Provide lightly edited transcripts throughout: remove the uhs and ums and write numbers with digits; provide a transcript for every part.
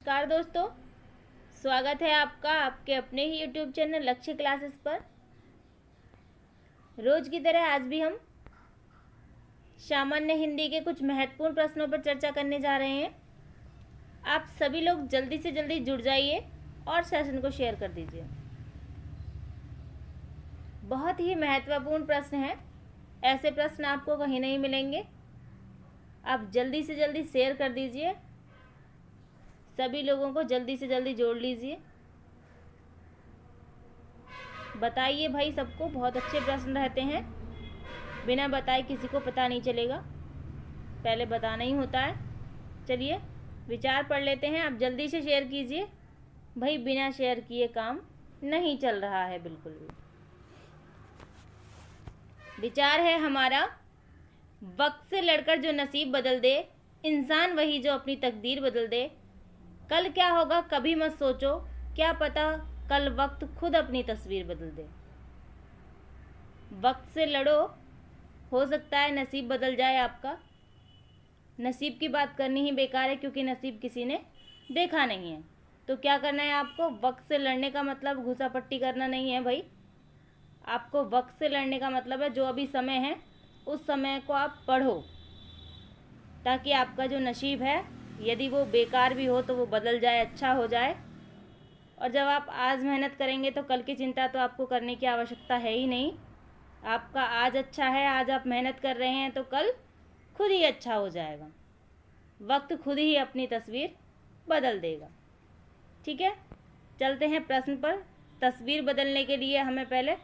नमस्कार दोस्तों, स्वागत है आपका आपके अपने ही YouTube चैनल लक्ष्य क्लासेस पर। रोज की तरह आज भी हम सामान्य हिंदी के कुछ महत्वपूर्ण प्रश्नों पर चर्चा करने जा रहे हैं। आप सभी लोग जल्दी से जल्दी जुड़ जाइए और सेशन को शेयर कर दीजिए। बहुत ही महत्वपूर्ण प्रश्न हैं, ऐसे प्रश्न आपको कहीं नहीं मिलेंगे। आप जल्दी से जल्दी शेयर कर दीजिए, सभी लोगों को जल्दी से जल्दी जोड़ लीजिए। बताइए भाई, सबको बहुत अच्छे प्रश्न रहते हैं, बिना बताए किसी को पता नहीं चलेगा, पहले बताना ही होता है। चलिए विचार पढ़ लेते हैं। आप जल्दी से शेयर कीजिए भाई, बिना शेयर किए काम नहीं चल रहा है बिल्कुल भी। विचार है हमारा, वक्त से लड़कर जो नसीब बदल दे, इंसान वही जो अपनी तकदीर बदल दे। कल क्या होगा कभी मत सोचो, क्या पता कल वक्त खुद अपनी तस्वीर बदल दे। वक्त से लड़ो, हो सकता है नसीब बदल जाए आपका। नसीब की बात करनी ही बेकार है, क्योंकि नसीब किसी ने देखा नहीं है। तो क्या करना है आपको, वक्त से लड़ने का मतलब घुसा पट्टी करना नहीं है भाई। आपको वक्त से लड़ने का मतलब है जो अभी समय है उस समय को आप पढ़ो, ताकि आपका जो नसीब है यदि वो बेकार भी हो तो वो बदल जाए, अच्छा हो जाए। और जब आप आज मेहनत करेंगे तो कल की चिंता तो आपको करने की आवश्यकता है ही नहीं। आपका आज अच्छा है, आज आप मेहनत कर रहे हैं तो कल खुद ही अच्छा हो जाएगा। वक्त खुद ही अपनी तस्वीर बदल देगा। ठीक है, चलते हैं प्रश्न पर। तस्वीर बदलने के लिए हमें पहले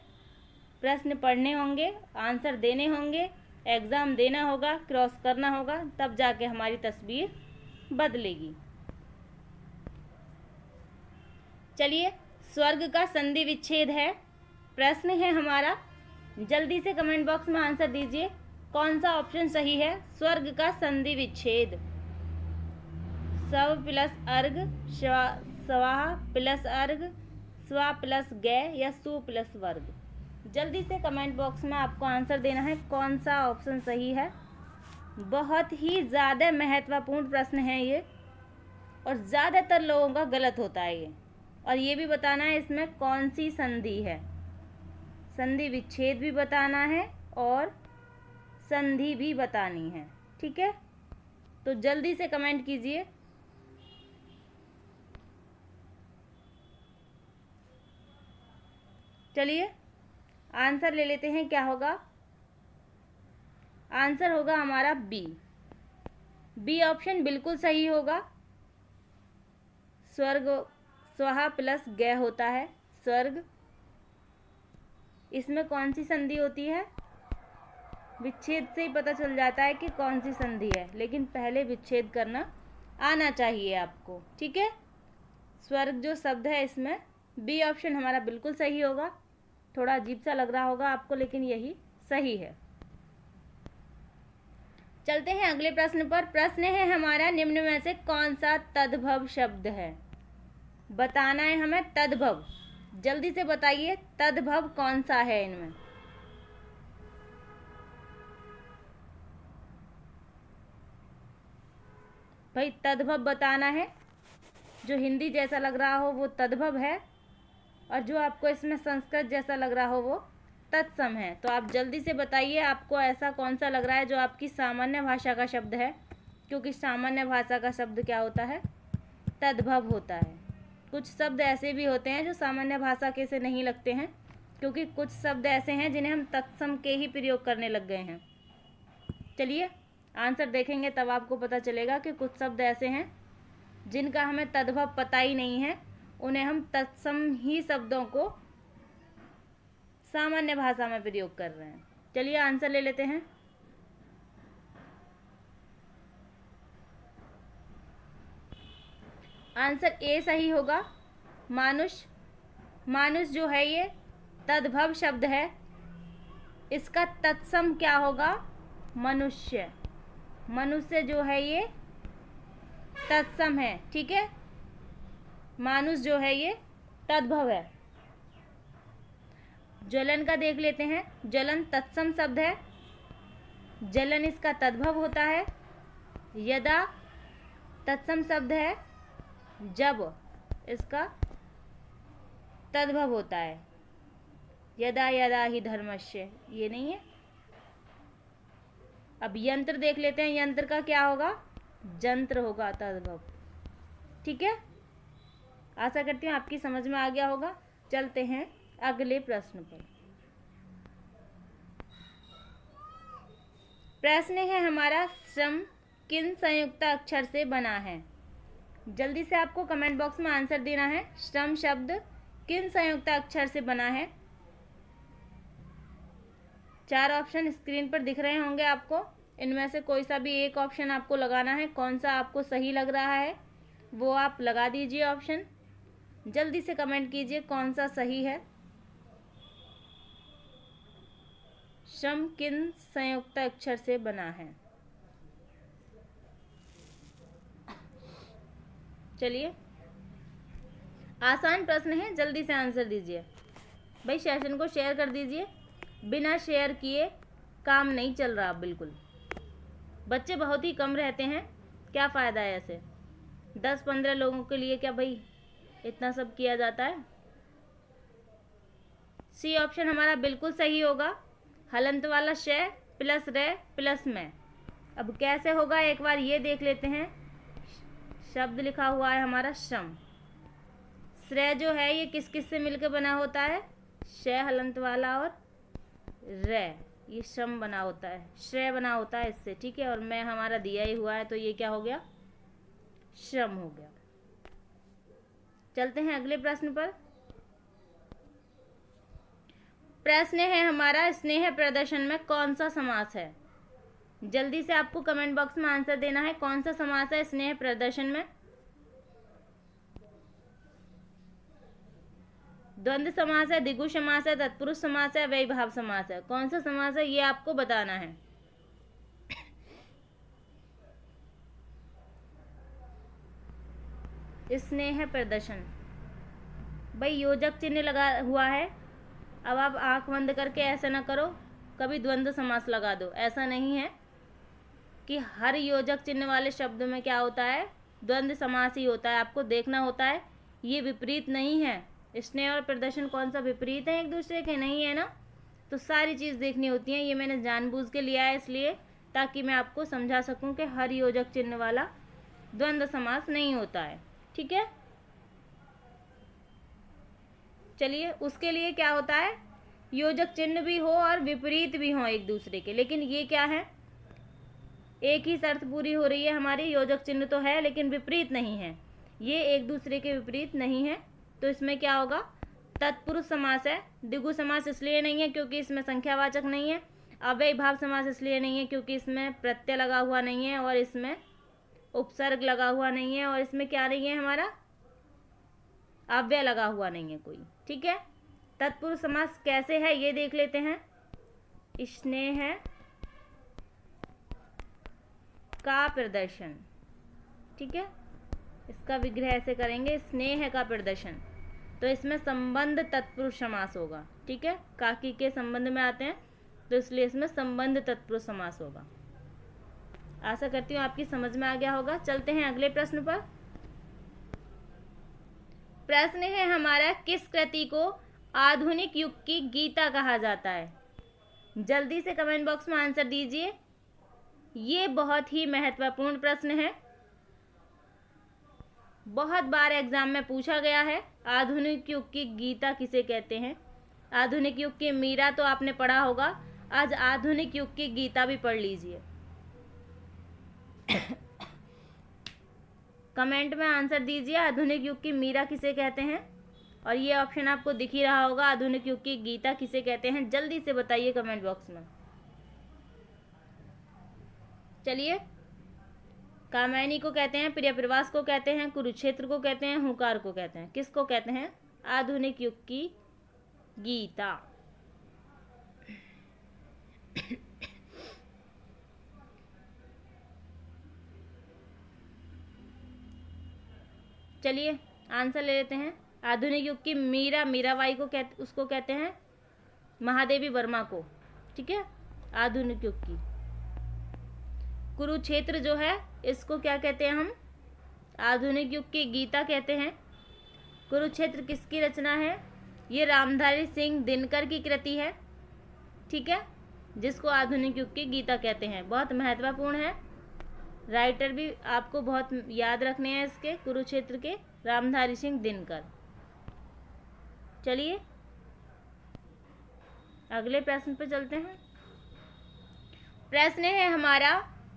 प्रश्न पढ़ने होंगे, आंसर देने होंगे, एग्ज़ाम देना होगा, क्रॉस करना होगा, तब जाके हमारी तस्वीर बदलेगी। चलिए, स्वर्ग का संधि विच्छेद है प्रश्न है हमारा। जल्दी से कमेंट बॉक्स में आंसर दीजिए, कौन सा ऑप्शन सही है। स्वर्ग का संधि विच्छेद, स्व प्लस अर्घ, स्वाहा प्लस अर्घ, स्वा प्लस गे या सु प्लस वर्ग। जल्दी से कमेंट बॉक्स में आपको आंसर देना है, कौन सा ऑप्शन सही है। बहुत ही ज़्यादा महत्वपूर्ण प्रश्न है ये, और ज़्यादातर लोगों का गलत होता है ये। और ये भी बताना है इसमें कौन सी संधि है, संधि विच्छेद भी बताना है और संधि भी बतानी है। ठीक है, तो जल्दी से कमेंट कीजिए। चलिए आंसर ले लेते हैं, क्या होगा। आंसर होगा हमारा बी ऑप्शन बिल्कुल सही होगा। स्वर्ग स्वाहा प्लस गे होता है स्वर्ग। इसमें कौन सी संधि होती है, विच्छेद से ही पता चल जाता है कि कौन सी संधि है, लेकिन पहले विच्छेद करना आना चाहिए आपको। ठीक है, स्वर्ग जो शब्द है इसमें बी ऑप्शन हमारा बिल्कुल सही होगा। थोड़ा अजीब सा लग रहा होगा आपको, लेकिन यही सही है। चलते हैं अगले प्रश्न पर। प्रश्न है हमारा, निम्न में से कौन सा तद्भव शब्द है। बताना है हमें तद्भव। जल्दी से बताइए तद्भव कौन सा है इनमें। भाई तद्भव बताना है, जो हिंदी जैसा लग रहा हो वो तद्भव है, और जो आपको इसमें संस्कृत जैसा लग रहा हो वो तत्सम है। तो आप जल्दी से बताइए आपको ऐसा कौन सा लग रहा है जो आपकी सामान्य भाषा का शब्द है, क्योंकि सामान्य भाषा का शब्द क्या होता है, तद्भव होता है। कुछ शब्द ऐसे भी होते हैं जो सामान्य भाषा के से नहीं लगते हैं, क्योंकि कुछ शब्द ऐसे हैं जिन्हें हम तत्सम के ही प्रयोग करने लग गए हैं। चलिए आंसर देखेंगे तब आपको पता चलेगा कि कुछ शब्द ऐसे हैं जिनका हमें तद्भव पता ही नहीं है, उन्हें हम तत्सम ही शब्दों को सामान्य भाषा में प्रयोग कर रहे हैं। चलिए आंसर ले लेते हैं। आंसर ए सही होगा, मानुष। मानुष जो है ये तद्भव शब्द है, इसका तत्सम क्या होगा, मनुष्य। मनुष्य जो है ये तत्सम है। ठीक है, मानुष जो है ये तद्भव है। ज्वलन का देख लेते हैं। ज्वलन तत्सम शब्द है, जलन इसका तद्भव होता है। यदा तत्सम शब्द है, जब इसका तद्भव होता है। यदा यदा ही धर्मस्य, ये नहीं है। अब यंत्र देख लेते हैं, यंत्र का क्या होगा? जंत्र होगा, तद्भव। ठीक है, आशा करती हूँ आपकी समझ में आ गया होगा। चलते हैं अगले प्रश्न पर। प्रश्न है हमारा, श्रम किन संयुक्त अक्षर से बना है? जल्दी से आपको कमेंट बॉक्स में आंसर देना है। श्रम शब्द किन संयुक्त अक्षर से बना है? 4 ऑप्शन स्क्रीन पर दिख रहे होंगे आपको। इनमें से कोई सा भी एक ऑप्शन आपको लगाना है। कौन सा आपको सही लग रहा है वो आप लगा दीजिए ऑप्शन। जल्दी से कमेंट कीजिए कौन सा सही है। श्रम किन संयुक्त अक्षर से बना है? चलिए, आसान प्रश्न है, जल्दी से आंसर दीजिए। भाई सेशन को शेयर कर दीजिए, बिना शेयर किए काम नहीं चल रहा। बिल्कुल, बच्चे बहुत ही कम रहते हैं, क्या फ़ायदा है ऐसे? 10-15 लोगों के लिए क्या भाई इतना सब किया जाता है? सी ऑप्शन हमारा बिल्कुल सही होगा। हलंत वाला शय प्लस रे प्लस में। अब कैसे होगा एक बार ये देख लेते हैं। शब्द लिखा हुआ है हमारा श्रम। श्रेय जो है ये किस किस से मिलकर बना होता है? शय हलंत वाला और रे, ये श्रम बना होता है, श्रेय बना होता है इससे। ठीक है, और मैं हमारा दिया ही हुआ है तो ये क्या हो गया? श्रम हो गया। चलते हैं अगले प्रश्न पर। प्रश्न है हमारा, स्नेह प्रदर्शन में कौन सा समास है? जल्दी से आपको कमेंट बॉक्स में आंसर देना है। कौन सा समास है स्नेह प्रदर्शन में? द्वंद्व समास है, द्विगु समास है, तत्पुरुष समास है, वैभाव समास है? कौन सा समास है ये आपको बताना है। स्नेह प्रदर्शन, भाई योजक चिन्ह लगा हुआ है। अब आप आंख बंद करके ऐसा ना करो कभी द्वंद्व समास लगा दो। ऐसा नहीं है कि हर योजक चिन्ह वाले शब्द में क्या होता है? द्वंद्व समास ही होता है। आपको देखना होता है, ये विपरीत नहीं है। स्नेह और प्रदर्शन कौन सा विपरीत है एक दूसरे के? नहीं है ना। तो सारी चीज़ देखनी होती है। ये मैंने जानबूझ के लिया है इसलिए, ताकि मैं आपको समझा सकूं कि हर योजक चिन्ह वाला द्वंद्व समास नहीं होता है। ठीक है, चलिए, उसके लिए क्या होता है? योजक चिन्ह भी हो और विपरीत भी हो एक दूसरे के। लेकिन ये क्या है? एक ही शर्त पूरी हो रही है हमारी, योजक चिन्ह तो है लेकिन विपरीत नहीं है। ये एक दूसरे के विपरीत नहीं है। तो इसमें क्या होगा? तत्पुरुष समास है। द्विगु समास इसलिए नहीं है क्योंकि इसमें संख्यावाचक नहीं है। अव्ययीभाव समास इसलिए नहीं है क्योंकि इसमें प्रत्यय लगा हुआ नहीं है और इसमें उपसर्ग लगा हुआ नहीं है और इसमें क्या नहीं है हमारा? अव्यय लगा हुआ नहीं है कोई। ठीक है, तत्पुरुष समास कैसे है ये देख लेते हैं। स्नेह का प्रदर्शन। ठीक है, इसका विग्रह ऐसे करेंगे, स्नेह का प्रदर्शन। तो इसमें संबंध तत्पुरुष समास होगा। ठीक है, काकी के संबंध में आते हैं तो इसलिए इसमें संबंध तत्पुरुष समास होगा। आशा करती हूँ आपकी समझ में आ गया होगा। चलते हैं अगले प्रश्न पर। प्रश्न है हमारा, किस कृति को आधुनिक युग की गीता कहा जाता है? जल्दी से कमेंट बॉक्स में आंसर दीजिए। ये बहुत ही महत्वपूर्ण प्रश्न है, बहुत बार एग्जाम में पूछा गया है। आधुनिक युग की गीता किसे कहते हैं? आधुनिक युग की मीरा तो आपने पढ़ा होगा, आज आधुनिक युग की गीता भी पढ़ लीजिए। कमेंट में आंसर दीजिए, आधुनिक युग की मीरा किसे कहते हैं? और ये ऑप्शन आपको दिख ही रहा होगा, आधुनिक युग की गीता किसे कहते हैं? जल्दी से बताइए कमेंट बॉक्स में। चलिए, कामायनी को कहते हैं, प्रियप्रवास को कहते हैं, कुरुक्षेत्र को कहते हैं, हुंकार को कहते हैं। किसको कहते हैं? आधुनिक युग की गीता। चलिए आंसर ले लेते हैं। आधुनिक युग की मीरा, मीराबाई को उसको कहते हैं महादेवी वर्मा को। ठीक है, आधुनिक युग की। कुरुक्षेत्र जो है इसको क्या कहते हैं हम? आधुनिक युग की गीता कहते हैं। कुरुक्षेत्र किसकी रचना है? ये रामधारी सिंह दिनकर की कृति है, ठीक है, जिसको आधुनिक युग की गीता कहते हैं। बहुत महत्वपूर्ण है, राइटर भी आपको बहुत याद रखने हैं इसके, कुरुक्षेत्र के, रामधारी सिंह दिनकर। चलिए अगले प्रश्न पर चलते हैं। प्रश्न है हमारा,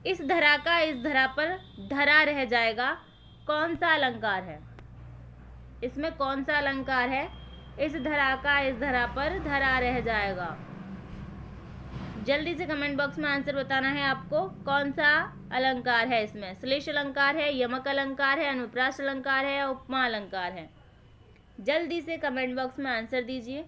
इस धरा का इस धरा पर धरा रह जाएगा, कौन सा अलंकार है? इसमें कौन सा अलंकार है? इस धरा का इस धरा पर धरा रह जाएगा। जल्दी से कमेंट बॉक्स में आंसर बताना है आपको, कौन सा अलंकार है इसमें? श्लेष अलंकार है, यमक अलंकार है, अनुप्रास अलंकार है या उपमा अलंकार है? जल्दी से कमेंट बॉक्स में आंसर दीजिए।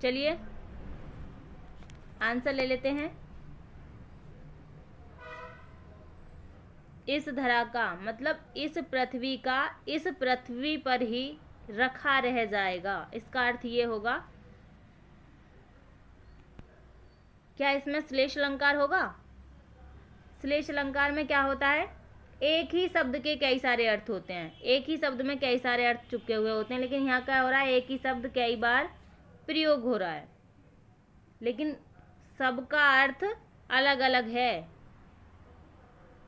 चलिए आंसर ले लेते हैं। इस धरा का मतलब इस पृथ्वी का इस पृथ्वी पर ही रखा रह जाएगा, इसका अर्थ ये होगा। क्या इसमें श्लेष अलंकार होगा? श्लेष अलंकार में क्या होता है? एक ही शब्द के कई सारे अर्थ होते हैं, एक ही शब्द में कई सारे अर्थ चुपके हुए होते हैं, लेकिन यहाँ क्या हो रहा है? एक ही शब्द कई बार प्रयोग हो रहा है, लेकिन सबका अर्थ अलग अलग है,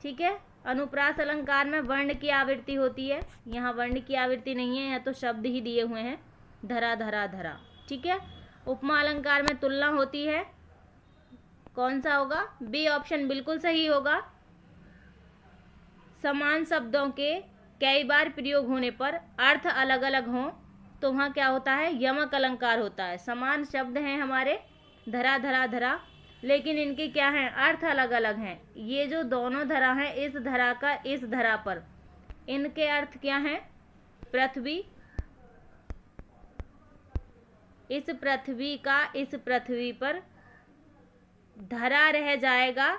ठीक है। अनुप्रास अलंकार में वर्ण की आवृत्ति होती है, यहाँ वर्ण की आवृत्ति नहीं है, यहाँ तो शब्द ही दिए हुए हैं, धरा धरा धरा, ठीक है। उपमा अलंकार में तुलना होती है, कौन सा होगा? बी ऑप्शन बिल्कुल सही होगा। समान शब्दों के कई बार प्रयोग होने पर अर्थ अलग अलग हों तो वहाँ क्या होता है? यमक अलंकार होता है। समान शब्द हैं हमारे, धरा धरा धरा, लेकिन इनके क्या हैं? अर्थ अलग अलग हैं। ये जो दोनों धरा हैं, इस धरा का इस धरा पर, इनके अर्थ क्या हैं? पृथ्वी, इस पृथ्वी का इस पृथ्वी पर धरा रह जाएगा,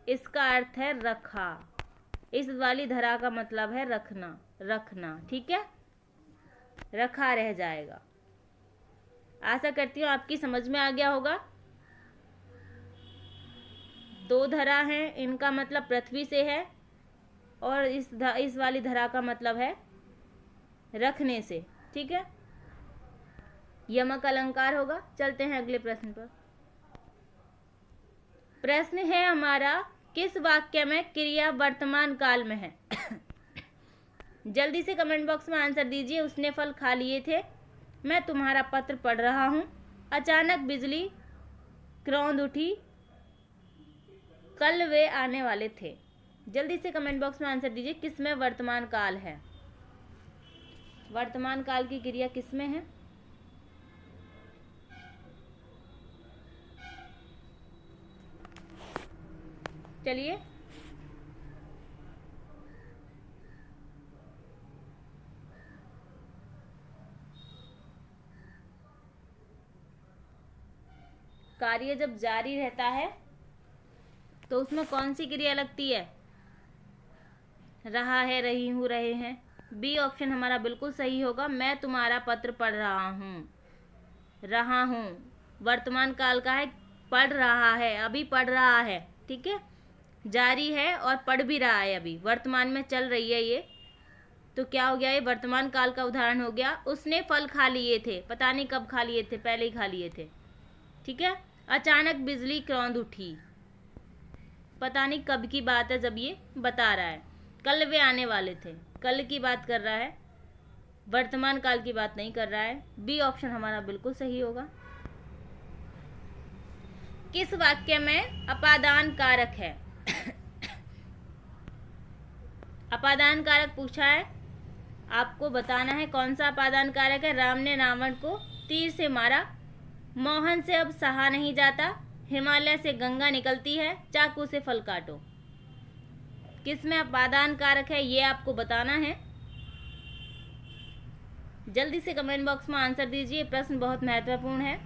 इसका अर्थ है रखा। इस वाली धरा का मतलब है रखना, रखना, ठीक है, रखा रह जाएगा। आशा करती हूँ आपकी समझ में आ गया होगा। दो धरा हैं, इनका मतलब पृथ्वी से है, और इस वाली धरा का मतलब है रखने से, ठीक है। यमक अलंकार होगा। चलते हैं अगले प्रश्न पर। प्रश्न है हमारा, किस वाक्य में क्रिया वर्तमान काल में है? जल्दी से कमेंट बॉक्स में आंसर दीजिए। उसने फल खा लिए थे, मैं तुम्हारा पत्र पढ़ रहा हूँ, अचानक बिजली क्रौंद उठी, कल वे आने वाले थे। जल्दी से कमेंट बॉक्स में आंसर दीजिए, किसमें वर्तमान काल है? वर्तमान काल की क्रिया किसमें है? चलिए कार्य जब जारी रहता है तो उसमें कौन सी क्रिया लगती है? रहा है, रही हूँ, रहे हैं। बी ऑप्शन हमारा बिल्कुल सही होगा। मैं तुम्हारा पत्र पढ़ रहा हूँ, रहा हूँ वर्तमान काल का है, पढ़ रहा है, अभी पढ़ रहा है, ठीक है, जारी है और पढ़ भी रहा है, अभी वर्तमान में चल रही है ये, तो क्या हो गया? ये वर्तमान काल का उदाहरण हो गया। उसने फल खा लिए थे, पता नहीं कब खा लिए थे, पहले ही खा लिए थे, ठीक है। अचानक बिजली क्रौंद उठी, पता नहीं कब की बात है जब ये बता रहा है। कल वे आने वाले थे, कल की बात कर रहा है, वर्तमान काल की बात नहीं कर रहा है। बी ऑप्शन हमारा बिल्कुल सही होगा। किस वाक्य में अपादान कारक है? अपादान कारक पूछा है, आपको बताना है कौन सा अपादान कारक है। राम ने रावण को तीर से मारा, मोहन से अब सहा नहीं जाता, हिमालय से गंगा निकलती है, चाकू से फल काटो। किसमें अपादान कारक है ये आपको बताना है। जल्दी से कमेंट बॉक्स में आंसर दीजिए। प्रश्न बहुत महत्वपूर्ण है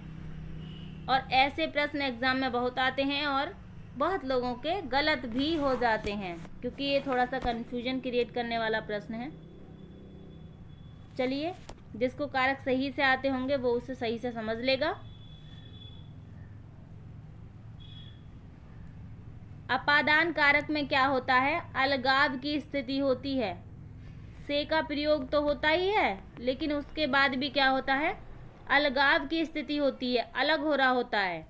और ऐसे प्रश्न एग्जाम में बहुत आते हैं और बहुत लोगों के गलत भी हो जाते हैं, क्योंकि ये थोड़ा सा कंफ्यूजन क्रिएट करने वाला प्रश्न है। चलिए जिसको कारक सही से आते होंगे वो उसे सही से समझ लेगा। अपादान कारक में क्या होता है? अलगाव की स्थिति होती है। से का प्रयोग तो होता ही है, लेकिन उसके बाद भी क्या होता है? अलगाव की स्थिति होती है, अलग हो रहा होता है।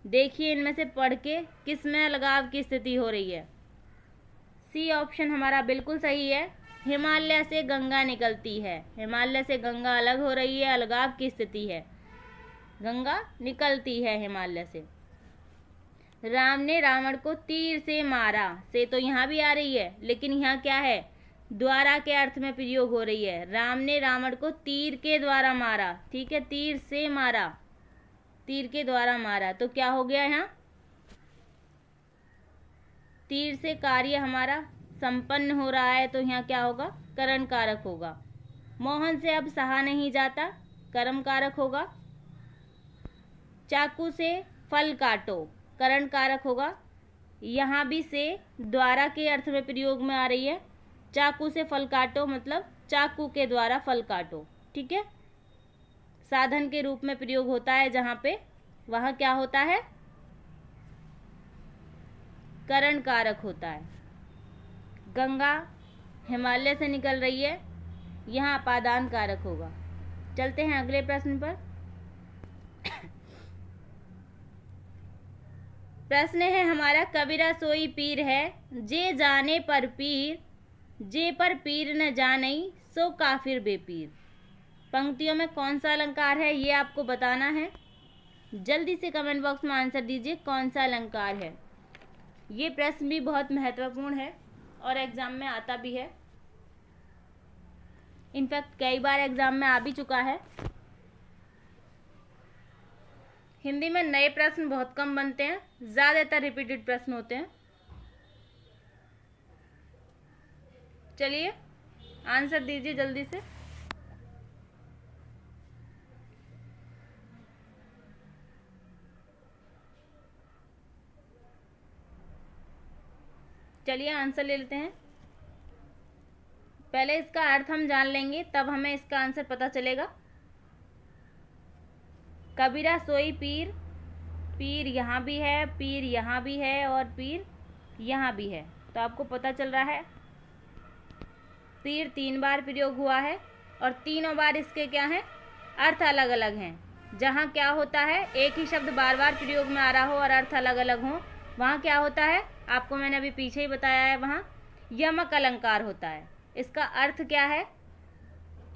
देखिए इनमें से पढ़ के किस में अलगाव की स्थिति हो रही है। सी ऑप्शन हमारा बिल्कुल सही है। हिमालय से गंगा निकलती है, हिमालय से गंगा अलग हो रही है, अलगाव की स्थिति है, गंगा निकलती है हिमालय से। राम ने रावण को तीर से मारा, से तो यहाँ भी आ रही है, लेकिन यहाँ क्या है? द्वारा के अर्थ में प्रयोग हो रही है। राम ने रावण को तीर के द्वारा मारा, ठीक है, तीर से मारा, तीर के द्वारा मारा, तो क्या हो गया यहाँ? तीर से कार्य हमारा संपन्न हो रहा है, तो यहाँ क्या होगा? करण कारक होगा। मोहन से अब सहा नहीं जाता, कर्म कारक होगा। चाकू से फल काटो, करण कारक होगा। यहाँ भी से द्वारा के अर्थ में प्रयोग में आ रही है। चाकू से फल काटो मतलब चाकू के द्वारा फल काटो, ठीक है। साधन के रूप में प्रयोग होता है जहाँ पे, वहाँ क्या होता है? करण कारक होता है। गंगा हिमालय से निकल रही है, यहाँ अपादान कारक होगा। चलते हैं अगले प्रश्न पर। प्रश्न है हमारा, कबीरा सोई पीर है, जे जाने पर पीर, जे पर पीर न जानई, सो काफिर बेपीर। पंक्तियों में कौन सा अलंकार है ये आपको बताना है। जल्दी से कमेंट बॉक्स में आंसर दीजिए कौन सा अलंकार है। ये प्रश्न भी बहुत महत्वपूर्ण है और एग्जाम में आता भी है। इनफैक्ट कई बार एग्जाम में आ भी चुका है। हिंदी में नए प्रश्न बहुत कम बनते हैं, ज़्यादातर रिपीटेड प्रश्न होते हैं। चलिए आंसर दीजिए जल्दी से। चलिए आंसर ले लेते हैं। पहले इसका अर्थ हम जान लेंगे, तब हमें इसका आंसर पता चलेगा। कबीरा सोई पीर, पीर यहाँ भी है, पीर यहाँ भी है और पीर यहाँ भी है, तो आपको पता चल रहा है पीर 3 बार प्रयोग हुआ है और तीनों बार इसके क्या हैं? अर्थ अलग अलग हैं। जहाँ क्या होता है, एक ही शब्द बार बार प्रयोग में आ रहा हो और अर्थ अलग अलग हो, वहाँ क्या होता है? आपको मैंने अभी पीछे ही बताया है, वहाँ यमक अलंकार होता है। इसका अर्थ क्या है?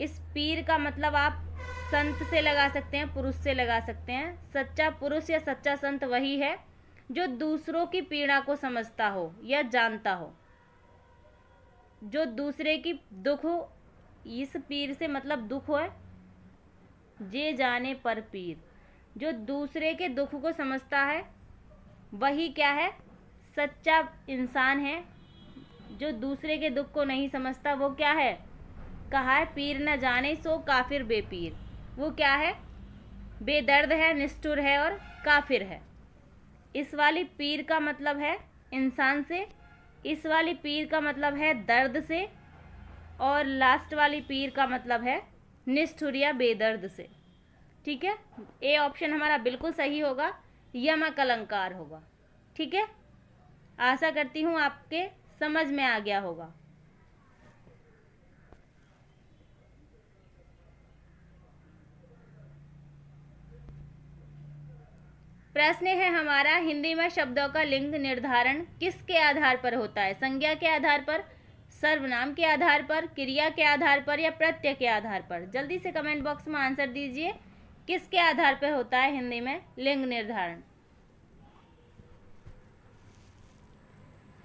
इस पीर का मतलब आप संत से लगा सकते हैं, पुरुष से लगा सकते हैं। सच्चा पुरुष या सच्चा संत वही है जो दूसरों की पीड़ा को समझता हो या जानता हो, जो दूसरे की दुख हो, इस पीर से मतलब दुख हो, जे जाने पर पीर, जो दूसरे के दुख को समझता है वही क्या है? सच्चा इंसान है। जो दूसरे के दुख को नहीं समझता वो क्या है? कहा है पीर न जाने सो काफिर बेपीर। वो क्या है? बेदर्द है, निष्ठुर है और काफिर है। इस वाली पीर का मतलब है इंसान से, इस वाली पीर का मतलब है दर्द से, और लास्ट वाली पीर का मतलब है निष्ठुर या बेदर्द से, ठीक है। ए ऑप्शन हमारा बिल्कुल सही होगा, यमक अलंकार होगा, ठीक है। आशा करती हूँ आपके समझ में आ गया होगा। प्रश्न है हमारा, हिंदी में शब्दों का लिंग निर्धारण किसके आधार पर होता है? संज्ञा के आधार पर, सर्वनाम के आधार पर, क्रिया के आधार पर या प्रत्यय के आधार पर? जल्दी से कमेंट बॉक्स में आंसर दीजिए, किसके आधार पर होता है हिंदी में लिंग निर्धारण?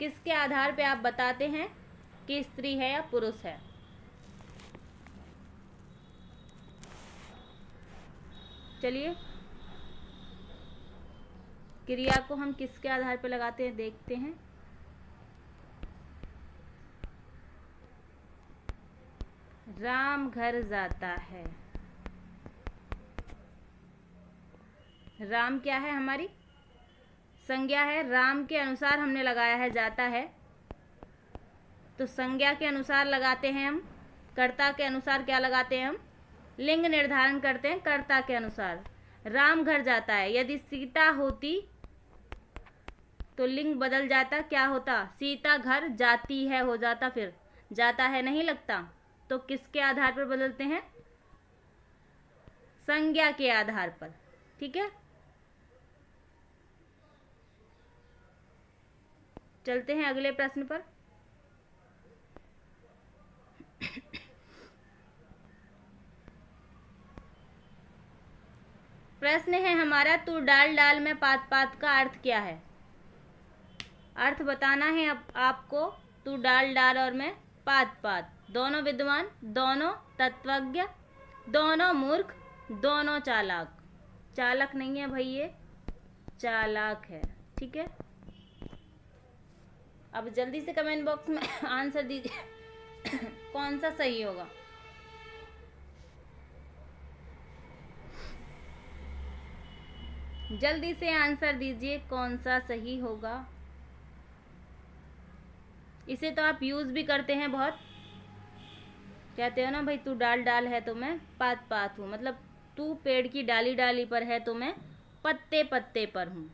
किसके आधार पे आप बताते हैं कि स्त्री है या पुरुष है? चलिए क्रिया को हम किसके आधार पे लगाते हैं देखते हैं। राम घर जाता है, राम क्या है? हमारी संज्ञा है। राम के अनुसार हमने लगाया है जाता है, तो संज्ञा के अनुसार लगाते हैं हम। कर्ता के अनुसार क्या लगाते हैं हम? लिंग निर्धारण करते हैं कर्ता के अनुसार। राम घर जाता है, यदि सीता होती तो लिंग बदल जाता, क्या होता? सीता घर जाती है हो जाता, फिर जाता है नहीं लगता। तो किसके आधार पर बदलते हैं? संज्ञा के आधार पर। ठीक है, चलते हैं अगले प्रश्न पर। प्रश्न है हमारा, तू डाल डाल में पात पात का अर्थ क्या है? अर्थ बताना है अब आपको। तू डाल डाल और मैं पात पात, दोनों विद्वान, दोनों तत्वज्ञ, दोनों मूर्ख, दोनों चालाक। चालक नहीं है भाई, ये चालाक है। ठीक है, अब जल्दी से कमेंट बॉक्स में आंसर दीजिए कौन सा सही होगा। जल्दी से आंसर दीजिए कौन सा सही होगा। इसे तो आप यूज भी करते हैं बहुत, कहते हो ना भाई तू डाल डाल है तो मैं पात पात हूँ, मतलब तू पेड़ की डाली डाली पर है तो मैं पत्ते पत्ते पर हूँ।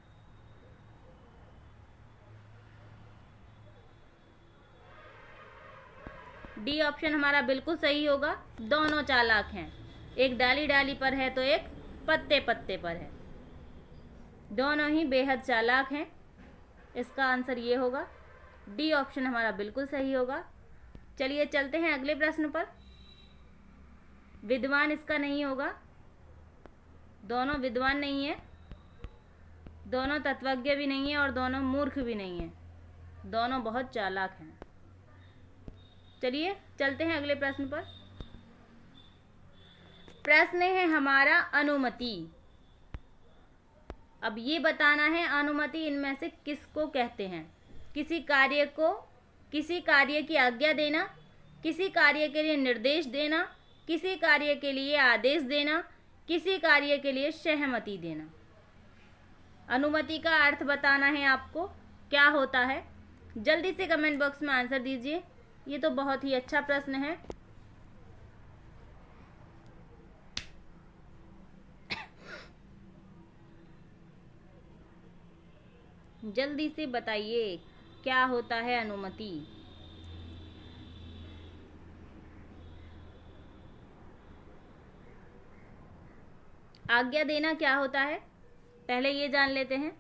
डी ऑप्शन हमारा बिल्कुल सही होगा, दोनों चालाक हैं। एक डाली डाली पर है तो एक पत्ते पत्ते पर है, दोनों ही बेहद चालाक हैं। इसका आंसर ये होगा, डी ऑप्शन हमारा बिल्कुल सही होगा। चलिए चलते हैं अगले प्रश्न पर। विद्वान इसका नहीं होगा, दोनों विद्वान नहीं है, दोनों तत्वज्ञ भी नहीं है और दोनों मूर्ख भी नहीं है, दोनों बहुत चालाक हैं। चलिए चलते हैं अगले प्रश्न पर। प्रश्न है हमारा अनुमति। अब ये बताना है अनुमति इनमें से किसको कहते हैं? किसी कार्य की आज्ञा देना, किसी कार्य के लिए निर्देश देना, किसी कार्य के लिए आदेश देना, किसी कार्य के लिए सहमति देना। अनुमति का अर्थ बताना है आपको, क्या होता है? जल्दी से कमेंट बॉक्स में आंसर दीजिए। ये तो बहुत ही अच्छा प्रश्न है। जल्दी से बताइए क्या होता है अनुमति। आज्ञा देना क्या होता है, पहले ये जान लेते हैं।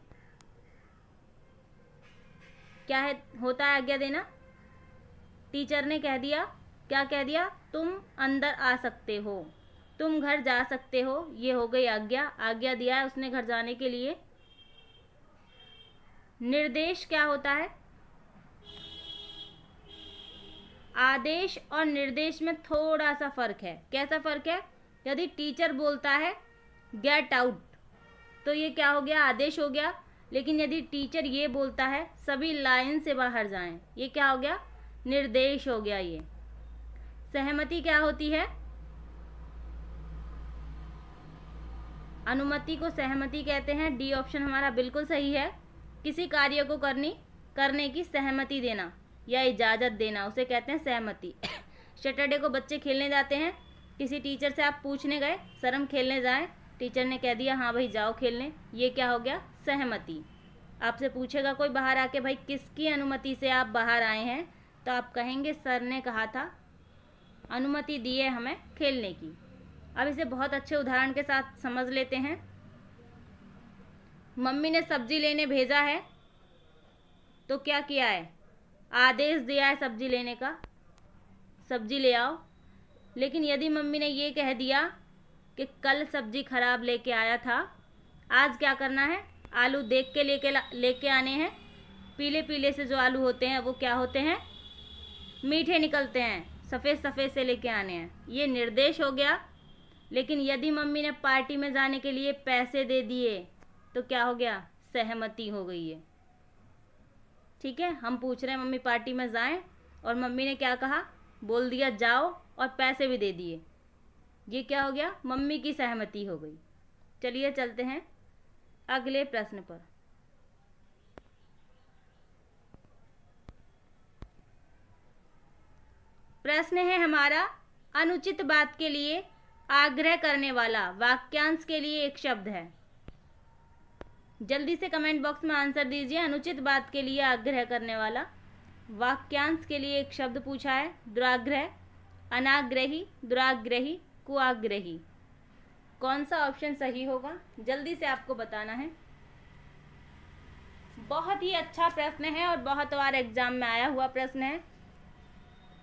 क्या है होता है आज्ञा देना? टीचर ने कह दिया, क्या कह दिया? तुम अंदर आ सकते हो, तुम घर जा सकते हो, ये हो गई आज्ञा। आज्ञा दिया है उसने घर जाने के लिए। निर्देश क्या होता है? आदेश और निर्देश में थोड़ा सा फर्क है। कैसा फर्क है? यदि टीचर बोलता है गेट आउट तो ये क्या हो गया? आदेश हो गया। लेकिन यदि टीचर ये बोलता है सभी लाइन से बाहर जाएं, ये क्या हो गया? निर्देश हो गया। ये सहमति क्या होती है? अनुमति को सहमति कहते हैं। डी ऑप्शन हमारा बिल्कुल सही है। किसी कार्य को करने की सहमति देना या इजाज़त देना, उसे कहते हैं सहमति। सैटरडे को बच्चे खेलने जाते हैं, किसी टीचर से आप पूछने गए सर हम खेलने जाएं, टीचर ने कह दिया हाँ भाई जाओ खेलने, ये क्या हो गया? सहमति। आपसे पूछेगा कोई बाहर आके भाई किसकी अनुमति से आप बाहर आए हैं, तो आप कहेंगे सर ने कहा था, अनुमति दी है हमें खेलने की। अब इसे बहुत अच्छे उदाहरण के साथ समझ लेते हैं। मम्मी ने सब्जी लेने भेजा है तो क्या किया है? आदेश दिया है सब्जी लेने का, सब्जी ले आओ। लेकिन यदि मम्मी ने ये कह दिया कि कल सब्जी खराब लेके आया था, आज क्या करना है? आलू देख के लेके आने हैं। पीले पीले से जो आलू होते हैं वो क्या होते हैं? मीठे निकलते हैं, सफ़ेद सफ़ेद से लेके आने हैं, ये निर्देश हो गया। लेकिन यदि मम्मी ने पार्टी में जाने के लिए पैसे दे दिए तो क्या हो गया? सहमति हो गई है। ठीक है, हम पूछ रहे हैं मम्मी पार्टी में जाएं और मम्मी ने क्या कहा? बोल दिया जाओ और पैसे भी दे दिए, ये क्या हो गया? मम्मी की सहमति हो गई। चलिए चलते हैं अगले प्रश्न पर। प्रश्न है हमारा, अनुचित बात के लिए आग्रह करने वाला वाक्यांश के लिए एक शब्द है। जल्दी से कमेंट बॉक्स में आंसर दीजिए। अनुचित बात के लिए आग्रह करने वाला वाक्यांश के लिए एक शब्द पूछा है। दुराग्रह, अनाग्रही, दुराग्रही, कुआग्रही। कौन सा ऑप्शन सही होगा जल्दी से आपको बताना है। बहुत ही अच्छा प्रश्न है और बहुत बार एग्जाम में आया हुआ प्रश्न है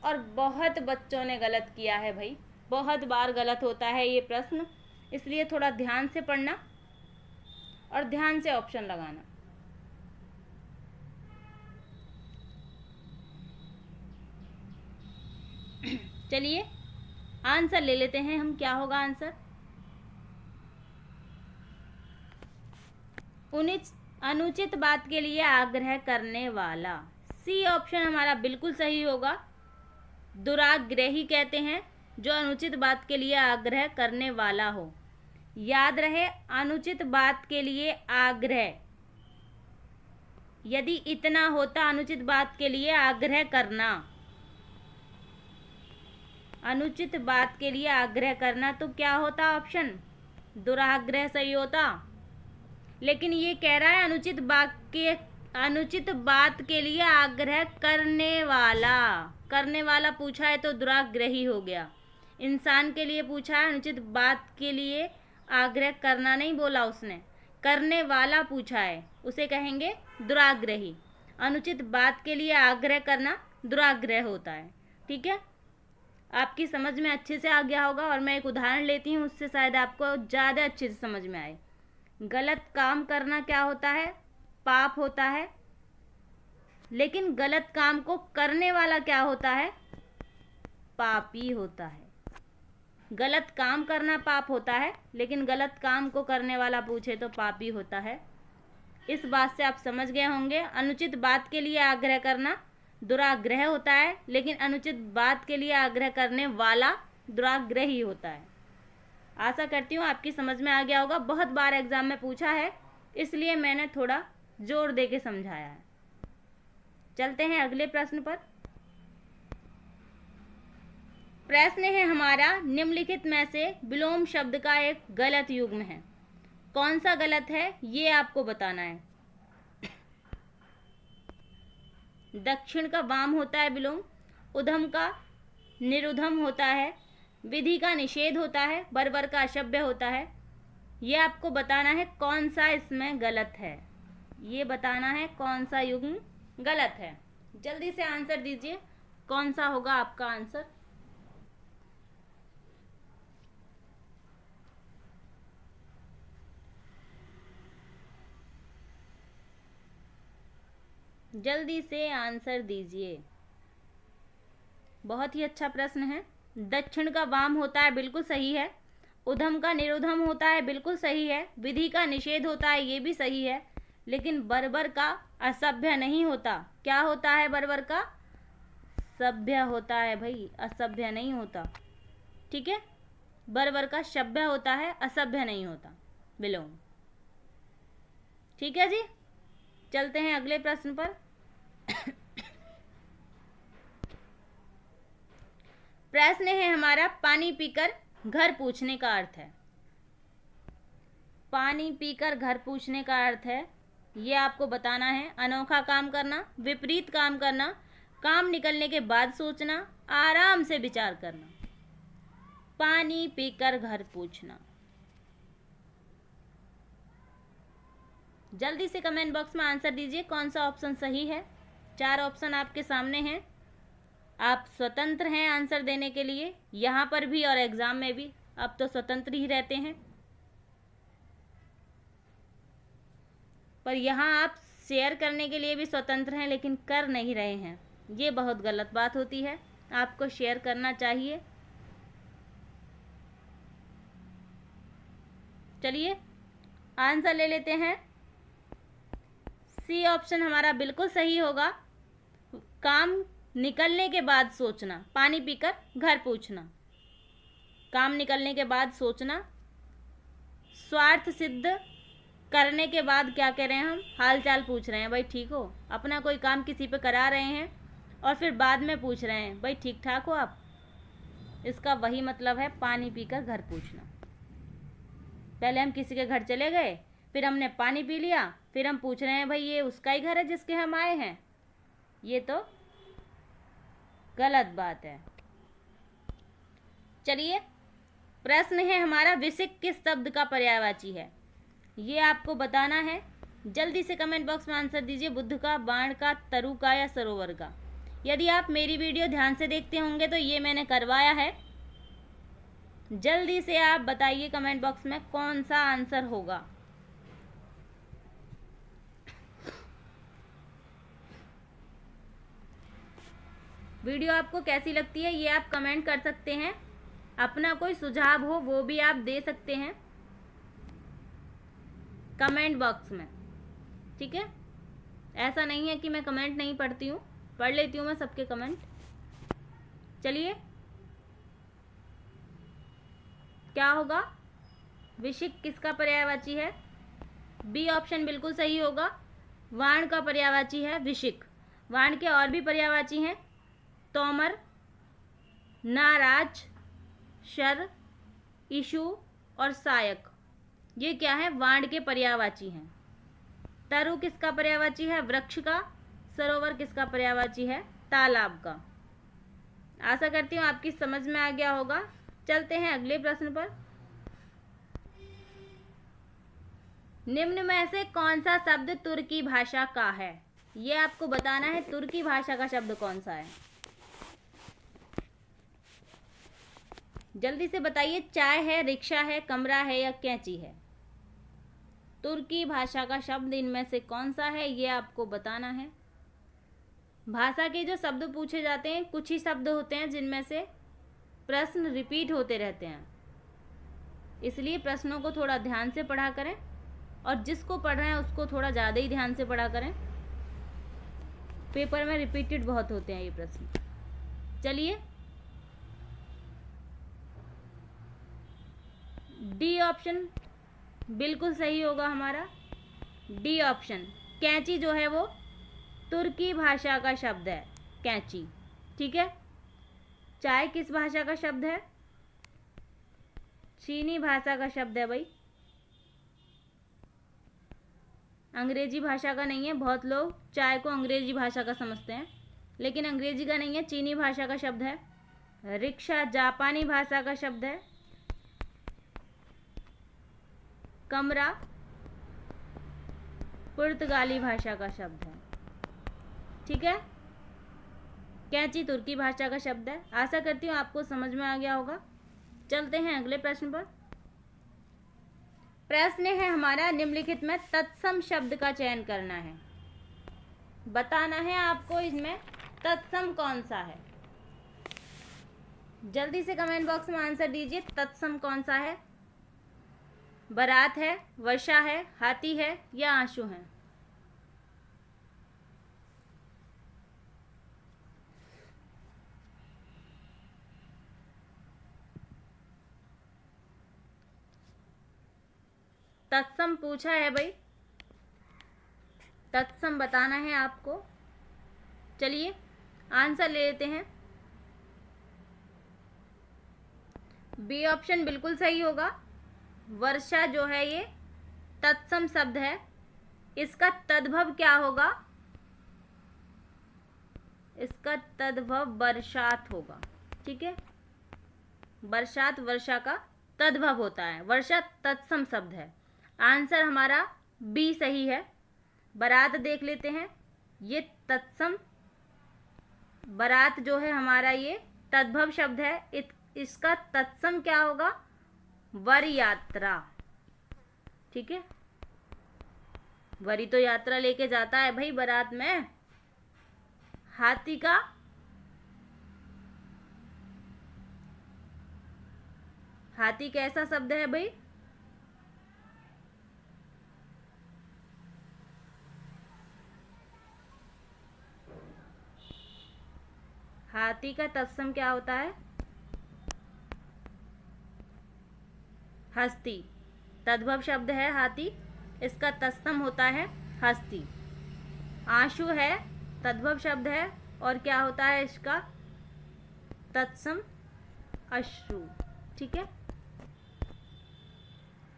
और बहुत बच्चों ने गलत किया है भाई, बहुत बार गलत होता है ये प्रश्न, इसलिए थोड़ा ध्यान से पढ़ना और ध्यान से ऑप्शन लगाना। चलिए आंसर ले लेते हैं हम। क्या होगा आंसर? अनुचित बात के लिए आग्रह करने वाला। सी ऑप्शन हमारा बिल्कुल सही होगा। दुराग्रही कहते हैं जो अनुचित बात के लिए आग्रह करने वाला हो। याद रहे, अनुचित बात के लिए आग्रह, यदि इतना होता अनुचित बात के लिए आग्रह करना, अनुचित बात के लिए आग्रह करना, तो क्या होता ऑप्शन? दुराग्रह सही होता। लेकिन ये कह रहा है अनुचित बात के लिए आग्रह करने वाला पूछा है तो दुराग्रही हो गया। इंसान के लिए पूछा है, अनुचित बात के लिए आग्रह करना नहीं बोला उसने, करने वाला पूछा है, उसे कहेंगे दुराग्रही। अनुचित बात के लिए आग्रह करना दुराग्रह होता है। ठीक है, आपकी समझ में अच्छे से आ गया होगा और मैं एक उदाहरण लेती हूँ, उससे शायद आपको ज़्यादा अच्छे से समझ में आए। गलत काम करना क्या होता है? पाप होता है। लेकिन गलत काम को करने वाला क्या होता है? पापी होता है। गलत काम करना पाप होता है, लेकिन गलत काम को करने वाला पूछे तो पापी होता है। इस बात से आप समझ गए होंगे। अनुचित बात के लिए आग्रह करना दुराग्रह होता है, लेकिन अनुचित बात के लिए आग्रह करने वाला दुराग्रही होता है। आशा करती हूँ आपकी समझ में आ गया होगा। बहुत बार एग्जाम में पूछा है, इसलिए मैंने थोड़ा जोर दे के समझाया है। चलते हैं अगले प्रश्न पर। प्रश्न है हमारा, निम्नलिखित में से विलोम शब्द का एक गलत युग्म है। कौन सा गलत है ये आपको बताना है। दक्षिण का वाम होता है विलोम, उधम का निरुधम होता है, विधि का निषेध होता है, बर्बर का असभ्य होता है। ये आपको बताना है कौन सा इसमें गलत है। ये बताना है कौन सा युग्म गलत है। जल्दी से आंसर दीजिए, कौन सा होगा आपका आंसर। जल्दी से आंसर दीजिए। बहुत ही अच्छा प्रश्न है। दक्षिण का वाम होता है, बिल्कुल सही है। उधम का निरुधम होता है, बिल्कुल सही है। विधि का निषेध होता है, ये भी सही है। लेकिन बर्बर का असभ्य नहीं होता। क्या होता है? बर्बर का सभ्य होता है भाई, असभ्य नहीं होता। ठीक है, बर्बर का सभ्य होता है, असभ्य नहीं होता विलोम। ठीक है जी, चलते हैं अगले प्रश्न पर। प्रश्न है हमारा, पानी पीकर घर पूछने का अर्थ है। पानी पीकर घर पूछने का अर्थ है, ये आपको बताना है। अनोखा काम करना, विपरीत काम करना, काम निकलने के बाद सोचना, आराम से विचार करना। पानी पीकर घर पूछना। जल्दी से कमेंट बॉक्स में आंसर दीजिए कौन सा ऑप्शन सही है। 4 ऑप्शन आपके सामने हैं, आप स्वतंत्र हैं आंसर देने के लिए, यहाँ पर भी और एग्जाम में भी आप तो स्वतंत्र ही रहते हैं, पर यहाँ आप शेयर करने के लिए भी स्वतंत्र हैं, लेकिन कर नहीं रहे हैं। ये बहुत गलत बात होती है, आपको शेयर करना चाहिए। चलिए आंसर ले लेते हैं। सी ऑप्शन हमारा बिल्कुल सही होगा। काम निकलने के बाद सोचना, पानी पीकर घर पूछना। काम निकलने के बाद सोचना, स्वार्थ सिद्ध करने के बाद क्या कह रहे हैं हम? हाल चाल पूछ रहे हैं, भाई ठीक हो। अपना कोई काम किसी पे करा रहे हैं और फिर बाद में पूछ रहे हैं, भाई ठीक ठाक हो आप। इसका वही मतलब है पानी पीकर घर पूछना। पहले हम किसी के घर चले गए, फिर हमने पानी पी लिया, फिर हम पूछ रहे हैं भाई ये उसका ही घर है जिसके हम आए हैं। ये तो गलत बात है। चलिए, प्रश्न है हमारा, विसिक किस शब्द का पर्यायवाची है? ये आपको बताना है। जल्दी से कमेंट बॉक्स में आंसर दीजिए। बुद्ध का, बाण का, तरु का या सरोवर का? यदि आप मेरी वीडियो ध्यान से देखते होंगे तो ये मैंने करवाया है। जल्दी से आप बताइए कमेंट बॉक्स में कौन सा आंसर होगा। वीडियो आपको कैसी लगती है ये आप कमेंट कर सकते हैं। अपना कोई सुझाव हो वो भी आप दे सकते हैं कमेंट बॉक्स में, ठीक है? ऐसा नहीं है कि मैं कमेंट नहीं पढ़ती हूँ, पढ़ लेती हूँ मैं सबके कमेंट। चलिए, क्या होगा? विशिक किसका पर्यायवाची है? बी ऑप्शन बिल्कुल सही होगा। वाण का पर्यायवाची है विशिक। वाण के और भी पर्यायवाची हैं, तोमर, नाराज, शर, ईशु और सायक। ये क्या है? वाण के पर्यायवाची हैं। तरु किसका पर्यायवाची है? वृक्ष का। सरोवर किसका पर्यायवाची है? तालाब का। आशा करती हूँ आपकी समझ में आ गया होगा। चलते हैं अगले प्रश्न पर। निम्न में से कौन सा शब्द तुर्की भाषा का है? ये आपको बताना है, तुर्की भाषा का शब्द कौन सा है। जल्दी से बताइए। चाय है, रिक्शा है, कमरा है या कैंची है? तुर्की भाषा का शब्द इनमें से कौन सा है ये आपको बताना है। भाषा के जो शब्द पूछे जाते हैं, कुछ ही शब्द होते हैं जिनमें से प्रश्न रिपीट होते रहते हैं, इसलिए प्रश्नों को थोड़ा ध्यान से पढ़ा करें और जिसको पढ़ रहे हैं उसको थोड़ा ज़्यादा ही ध्यान से पढ़ा करें। पेपर में रिपीटेड बहुत होते हैं ये प्रश्न। चलिए, डी ऑप्शन बिल्कुल सही होगा हमारा। डी ऑप्शन, कैंची जो है वो तुर्की भाषा का शब्द है, कैंची, ठीक है। चाय किस भाषा का शब्द है? चीनी भाषा का शब्द है भाई, अंग्रेजी भाषा का नहीं है। बहुत लोग चाय को अंग्रेजी भाषा का समझते हैं, लेकिन अंग्रेजी का नहीं है, चीनी भाषा का शब्द है। रिक्शा जापानी भाषा का शब्द है। कमरा पुर्तगाली भाषा का शब्द है, ठीक है। कैंची तुर्की भाषा का शब्द है। आशा करती हूँ आपको समझ में आ गया होगा। चलते हैं अगले प्रश्न पर। प्रश्न है हमारा, निम्नलिखित में तत्सम शब्द का चयन करना है। बताना है आपको इसमें तत्सम कौन सा है। जल्दी से कमेंट बॉक्स में आंसर दीजिए, तत्सम कौन सा है? बारात है, वर्षा है, हाथी है या आंसू है? तत्सम पूछा है भाई, तत्सम बताना है आपको। चलिए आंसर ले लेते हैं। बी ऑप्शन बिल्कुल सही होगा। वर्षा जो है ये तत्सम शब्द है। इसका तद्भव क्या होगा? इसका तद्भव बरसात होगा, ठीक है। बरसात वर्षा का तद्भव होता है, वर्षा तत्सम शब्द है। आंसर हमारा बी सही है। बारात देख लेते हैं, ये तत्सम, बारात जो है हमारा ये तद्भव शब्द है। इसका तत्सम क्या होगा? वर यात्रा, ठीक है। वरी तो यात्रा लेके जाता है भाई बारात में। हाथी का हाथी कैसा शब्द है भाई? हाथी का तत्सम क्या होता है? हस्ती। तद्भव शब्द है हाथी, इसका तत्सम होता है हस्ती। आंसू है, तद्भव शब्द है, और क्या होता है इसका तत्सम? अश्रु। ठीक है,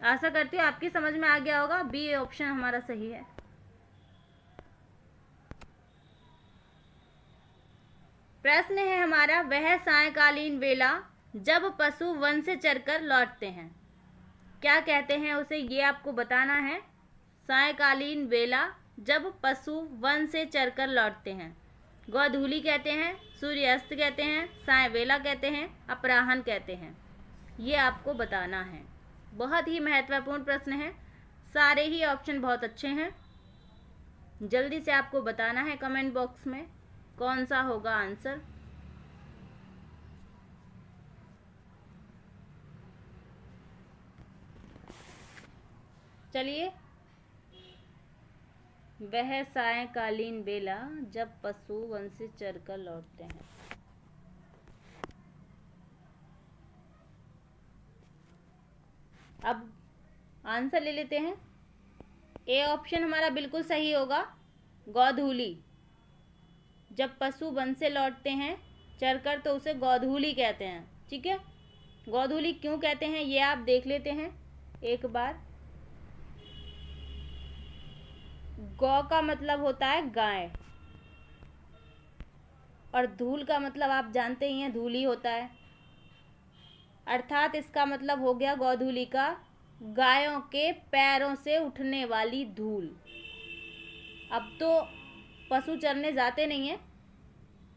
आशा करती हूँ आपकी समझ में आ गया होगा। बी ऑप्शन हमारा सही है। प्रश्न है हमारा, वह सायंकालीन वेला जब पशु वन से चरकर लौटते हैं, क्या कहते हैं उसे, ये आपको बताना है। सायंकालीन वेला जब पशु वन से चरकर लौटते हैं, गोधूली कहते हैं, सूर्यास्त कहते हैं, साय वेला कहते हैं, अपराह्न कहते हैं, ये आपको बताना है। बहुत ही महत्वपूर्ण प्रश्न है, सारे ही ऑप्शन बहुत अच्छे हैं। जल्दी से आपको बताना है कमेंट बॉक्स में कौन सा होगा आंसर। चलिए, वह सायंकालीन बेला जब पशु वन से चरकर लौटते हैं। अब आंसर ले लेते हैं। ए ऑप्शन हमारा बिल्कुल सही होगा, गोधूली। जब पशु वन से लौटते हैं चरकर तो उसे गोधूली कहते हैं। ठीक है, गोधूली क्यों कहते हैं ये आप देख लेते हैं एक बार। गौ का मतलब होता है गाय, और धूल का मतलब आप जानते ही हैं, धूल ही होता है। अर्थात इसका मतलब हो गया गोधूली का गायों के पैरों से उठने वाली धूल। अब तो पशु चरने जाते नहीं हैं,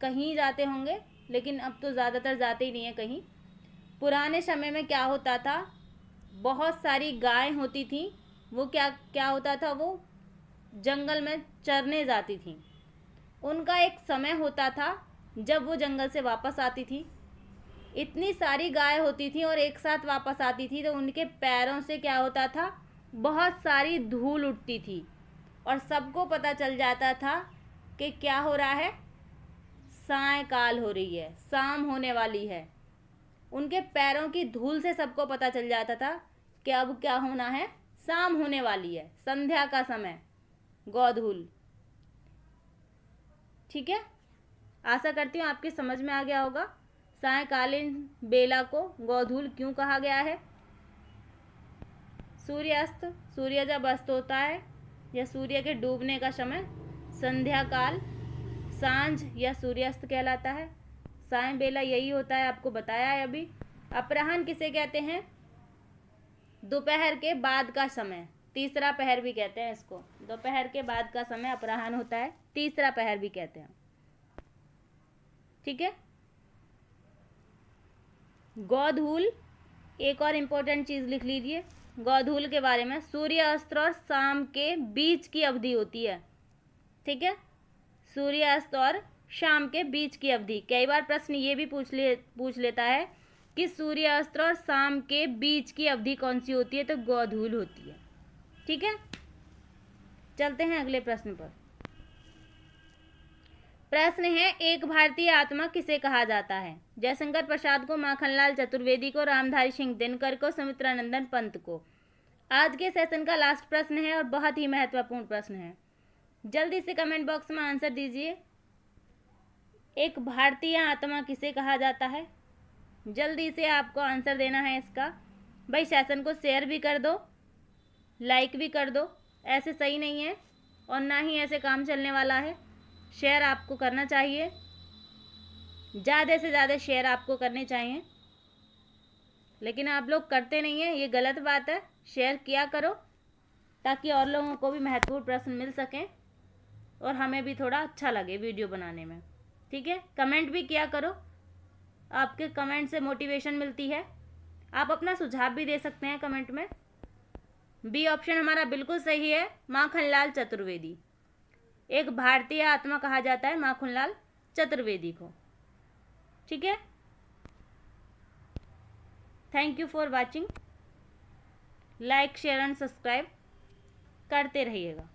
कहीं जाते होंगे, लेकिन अब तो ज़्यादातर जाते ही नहीं हैं कहीं। पुराने समय में क्या होता था, बहुत सारी गाय होती थी, वो क्या होता था, वो जंगल में चरने जाती थी। उनका एक समय होता था जब वो जंगल से वापस आती थी। इतनी सारी गाय होती थी और एक साथ वापस आती थी, तो उनके पैरों से क्या होता था, बहुत सारी धूल उठती थी, और सबको पता चल जाता था कि क्या हो रहा है, सायंकाल हो रही है, शाम होने वाली है। उनके पैरों की धूल से सबको पता चल जाता था कि अब क्या होना है, शाम होने वाली है, संध्या का समय, गोधूल। ठीक है, आशा करती हूँ आपकी समझ में आ गया होगा सायंकालीन बेला को गोधूल क्यों कहा गया है। सूर्यास्त, सूर्य जब अस्त होता है या सूर्य के डूबने का समय संध्या काल, सांझ या सूर्यास्त कहलाता है। साय बेला यही होता है, आपको बताया है अभी। अपराह्न किसे कहते हैं, दोपहर के बाद का समय, तीसरा पहर भी कहते हैं इसको। दोपहर के बाद का समय अपराह्न होता है, तीसरा पहर भी कहते हैं। ठीक है, गोधूल, एक और इम्पोर्टेंट चीज लिख लीजिए गोधूल के बारे में, सूर्य अस्त और शाम के बीच की अवधि होती है। ठीक है, सूर्य अस्त और शाम के बीच की अवधि। कई बार प्रश्न ये भी पूछ लेता है कि सूर्य अस्त और शाम के बीच की अवधि कौन सी होती है, तो गोधूल होती है। ठीक है, चलते हैं अगले प्रश्न पर। प्रश्न है, एक भारतीय आत्मा किसे कहा जाता है। जयशंकर प्रसाद को, माखनलाल चतुर्वेदी को, रामधारी सिंह दिनकर को, सुमित्रानंदन पंत को। आज के सेशन का लास्ट प्रश्न है और बहुत ही महत्वपूर्ण प्रश्न है। जल्दी से कमेंट बॉक्स में आंसर दीजिए, एक भारतीय आत्मा किसे कहा जाता है। जल्दी से आपको आंसर देना है इसका। भाई सेशन को शेयर भी कर दो, लाइक भी कर दो, ऐसे सही नहीं है और ना ही ऐसे काम चलने वाला है। शेयर आपको करना चाहिए, ज़्यादा से ज़्यादा शेयर आपको करने चाहिए, लेकिन आप लोग करते नहीं हैं, ये गलत बात है। शेयर किया करो ताकि और लोगों को भी महत्वपूर्ण प्रश्न मिल सकें और हमें भी थोड़ा अच्छा लगे वीडियो बनाने में। ठीक है, कमेंट भी किया करो, आपके कमेंट से मोटिवेशन मिलती है। आप अपना सुझाव भी दे सकते हैं कमेंट में। बी ऑप्शन हमारा बिल्कुल सही है, माखनलाल चतुर्वेदी। एक भारतीय आत्मा कहा जाता है माखनलाल चतुर्वेदी को। ठीक है, thank you for watching. Like, share and subscribe करते रहिएगा।